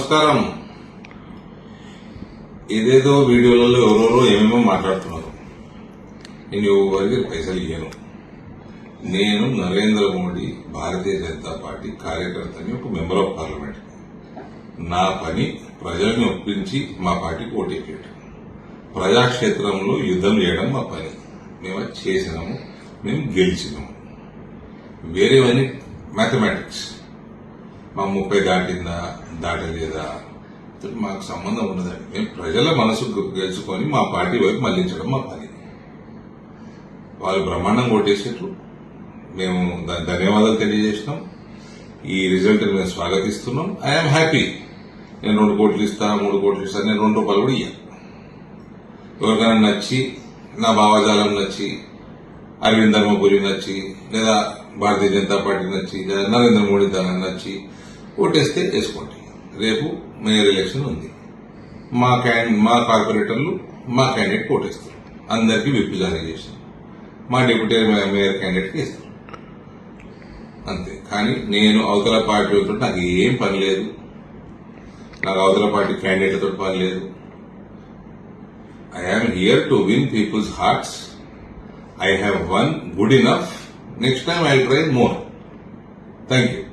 నమస్కారం. ఏదేదో వీడియోలలో ఎవరెవరో ఏమేమో మాట్లాడుతున్నారు. నేను ఎవరికి పైసలు ఇయ్యను. నేను నరేంద్ర మోడీ భారతీయ జనతా పార్టీ కార్యకర్తని, ఒక మెంబర్ ఆఫ్ పార్లమెంట్. నా పని ప్రజల్ని ఒప్పించి మా పార్టీకి ఓటేయడం, ప్రజాక్షేత్రంలో యుద్ధం చేయడం మా పని. మేము అది చేసినాము, మేము గెలిచినాము. వేరేవన్నీ మ్యాథమెటిక్స్. మా 30 దాటిందా దాటలేదా మాకు సంబంధం ఉన్నదండి. మేము ప్రజల మనసు గెలుచుకొని మా పార్టీ వైపు మళ్లించడం మా పని. వాళ్ళు బ్రహ్మాండం కొట్టేసేట్లు మేము దాని ధన్యవాదాలు తెలియజేసినాం. ఈ రిజల్ట్ మేము స్వాగతిస్తున్నాం. I'm happy. నేను 2 కోట్లు ఇస్తా, 3 కోట్లు ఇస్తా, నేను 2 రూపాయలు కూడా ఇయ్యా. ఎవరికైనా నచ్చి, నా భావజాలం నచ్చి, అరవింద్ ధర్మపురి నచ్చి, లేదా భారతీయ జనతా పార్టీ నచ్చి, లేదా నరేంద్ర మోడీ నచ్చి ఓటేస్తే వేసుకోండి. రేపు మేయర్ ఎలక్షన్ ఉంది. మా కార్పొరేటర్లు మా క్యాండిడేట్ ఓటేస్తారు. అందరికీ విప్ జారీ చేస్తాం. మా డిప్యూటీ మేయర్ క్యాండిడేట్కి ఇస్తాం. అంతే. కానీ నేను అవతల పార్టీలతో నాకు ఏం పని లేదు. నాకు అవతల పార్టీ క్యాండిడేట్లతో పని లేదు. I am here to win people's hearts. I have won good enough. Next time I'll try more. Thank you.